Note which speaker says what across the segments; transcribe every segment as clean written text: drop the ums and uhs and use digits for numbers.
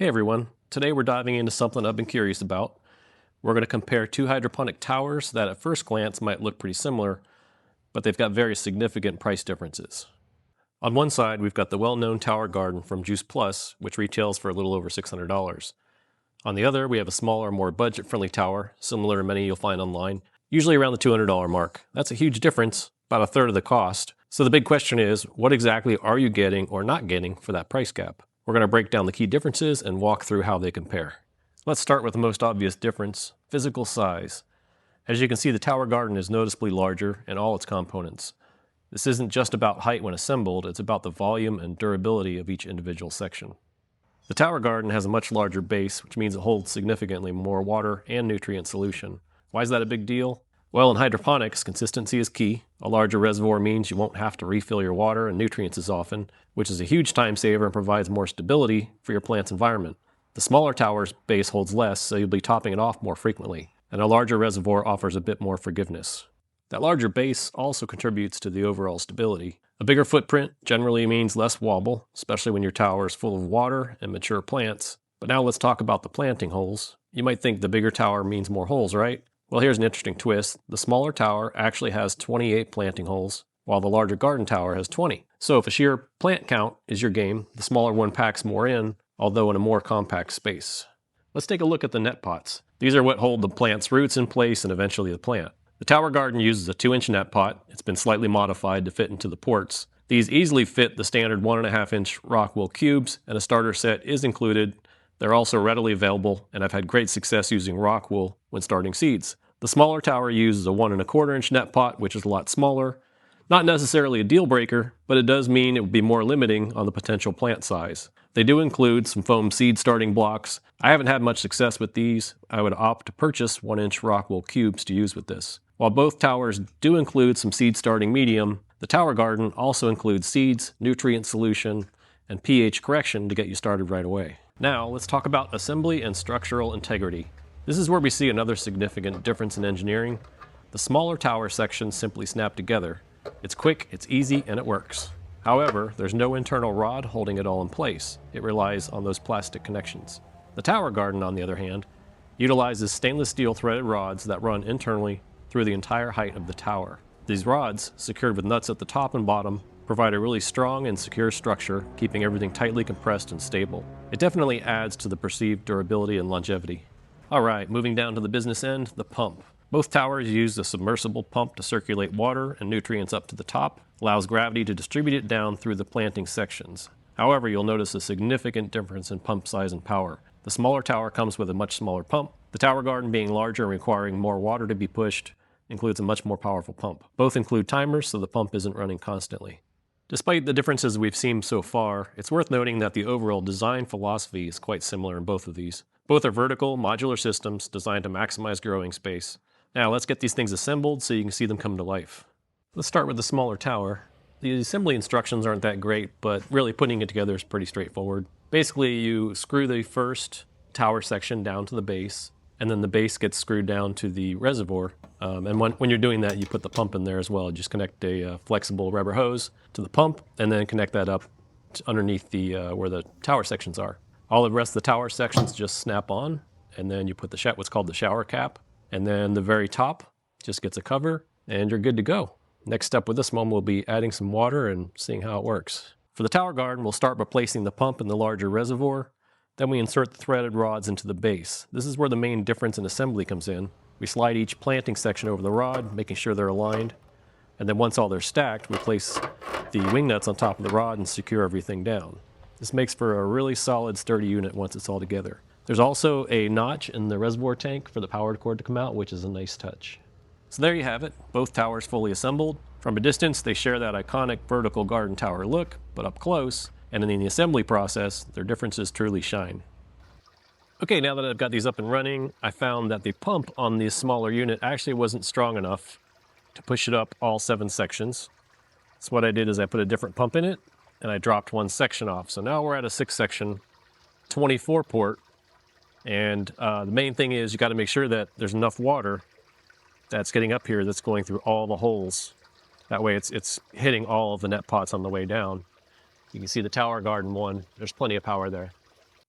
Speaker 1: Hey everyone, today we're diving into something I've been curious about. We're going to compare two hydroponic towers that at first glance might look pretty similar, but they've got very significant price differences. On one side, we've got the well-known Tower Garden from Juice Plus, which retails for a little over $600. On the other, we have a smaller, more budget-friendly tower, similar to many you'll find online, usually around the $200 mark. That's a huge difference, about a third of the cost. So the big question is, what exactly are you getting or not getting for that price gap? We're going to break down the key differences and walk through how they compare. Let's start with the most obvious difference, physical size. As you can see, the Tower Garden is noticeably larger in all its components. This isn't just about height when assembled, it's about the volume and durability of each individual section. The Tower Garden has a much larger base, which means it holds significantly more water and nutrient solution. Why is that a big deal? Well, in hydroponics, consistency is key. A larger reservoir means you won't have to refill your water and nutrients as often, which is a huge time saver and provides more stability for your plant's environment. The smaller tower's base holds less, so you'll be topping it off more frequently, and a larger reservoir offers a bit more forgiveness. That larger base also contributes to the overall stability. A bigger footprint generally means less wobble, especially when your tower is full of water and mature plants. But now let's talk about the planting holes. You might think the bigger tower means more holes, right? Well, here's an interesting twist. The smaller tower actually has 28 planting holes, while the larger garden tower has 20. So if a sheer plant count is your game, the smaller one packs more in, although in a more compact space. Let's take a look at the net pots. These are what hold the plant's roots in place and eventually the plant. The Tower Garden uses a 2-inch net pot. It's been slightly modified to fit into the ports. These easily fit the standard 1.5-inch rock wool cubes, and a starter set is included. They're also readily available, and I've had great success using rock wool when starting seeds. The smaller tower uses a 1.25-inch net pot, which is a lot smaller. Not necessarily a deal breaker, but it does mean it would be more limiting on the potential plant size. They do include some foam seed starting blocks. I haven't had much success with these. I would opt to purchase 1-inch rock wool cubes to use with this. While both towers do include some seed starting medium, the Tower Garden also includes seeds, nutrient solution, and pH correction to get you started right away. Now, let's talk about assembly and structural integrity. This is where we see another significant difference in engineering. The smaller tower sections simply snap together. It's quick, it's easy, and it works. However, there's no internal rod holding it all in place. It relies on those plastic connections. The Tower Garden, on the other hand, utilizes stainless steel threaded rods that run internally through the entire height of the tower. These rods, secured with nuts at the top and bottom, provide a really strong and secure structure, keeping everything tightly compressed and stable. It definitely adds to the perceived durability and longevity. Alright, moving down to the business end, the pump. Both towers use a submersible pump to circulate water and nutrients up to the top, allows gravity to distribute it down through the planting sections. However, you'll notice a significant difference in pump size and power. The smaller tower comes with a much smaller pump. The Tower Garden, being larger and requiring more water to be pushed, includes a much more powerful pump. Both include timers, so the pump isn't running constantly. Despite the differences we've seen so far, it's worth noting that the overall design philosophy is quite similar in both of these. Both are vertical, modular systems designed to maximize growing space. Now let's get these things assembled so you can see them come to life. Let's start with the smaller tower. The assembly instructions aren't that great, but really putting it together is pretty straightforward. Basically, you screw the first tower section down to the base, and then the base gets screwed down to the reservoir. And when you're doing that, you put the pump in there as well. Just connect a flexible rubber hose to the pump, and then connect that up underneath the where the tower sections are. All the rest of the tower sections just snap on, and then you put what's called the shower cap, and then the very top just gets a cover, and you're good to go. Next step with this one will be adding some water and seeing how it works. For the Tower Garden, we'll start by placing the pump in the larger reservoir. Then we insert the threaded rods into the base. This is where the main difference in assembly comes in. We slide each planting section over the rod, making sure they're aligned. And then once all they're stacked, we place the wing nuts on top of the rod and secure everything down. This makes for a really solid, sturdy unit once it's all together. There's also a notch in the reservoir tank for the power cord to come out, which is a nice touch. So there you have it, both towers fully assembled. From a distance, they share that iconic vertical garden tower look, but up close, and in the assembly process, their differences truly shine. Okay, now that I've got these up and running, I found that the pump on the smaller unit actually wasn't strong enough to push it up all 7 sections. So what I did is I put a different pump in it, and I dropped one section off. So now we're at a 6-section, 24 port, and the main thing is you got to make sure that there's enough water that's getting up here that's going through all the holes. That way it's hitting all of the net pots on the way down. You can see the Tower Garden one, there's plenty of power there.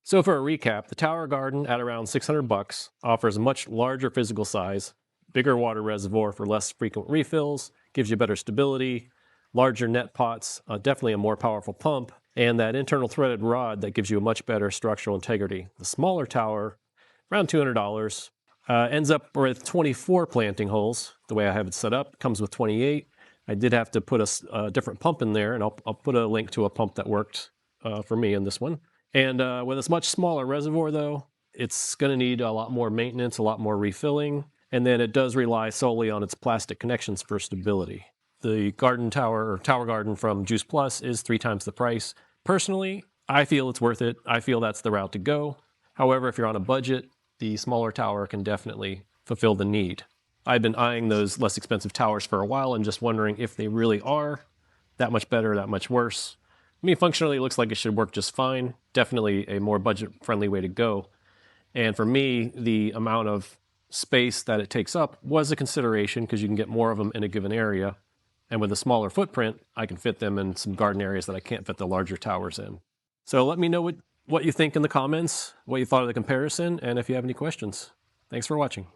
Speaker 1: So for a recap, the tower garden at around $600 offers a much larger physical size, bigger water reservoir for less frequent refills, gives you better stability, larger net pots, definitely a more powerful pump, and that internal threaded rod that gives you a much better structural integrity. The smaller tower, around $200, ends up with 24 planting holes. The way I have it set up, comes with 28. I did have to put a different pump in there, and I'll put a link to a pump that worked for me in this one. And with a much smaller reservoir, though, it's going to need a lot more maintenance, a lot more refilling, and then it does rely solely on its plastic connections for stability. The garden tower or tower garden from Juice Plus is 3 times the price. Personally, I feel it's worth it. I feel that's the route to go. However, if you're on a budget, the smaller tower can definitely fulfill the need. I've been eyeing those less expensive towers for a while and just wondering if they really are that much better, that much worse. I mean, functionally, it looks like it should work just fine. Definitely a more budget-friendly way to go. And for me, the amount of space that it takes up was a consideration because you can get more of them in a given area. And with a smaller footprint, I can fit them in some garden areas that I can't fit the larger towers in. So let me know what you think in the comments, what you thought of the comparison, and if you have any questions. Thanks for watching.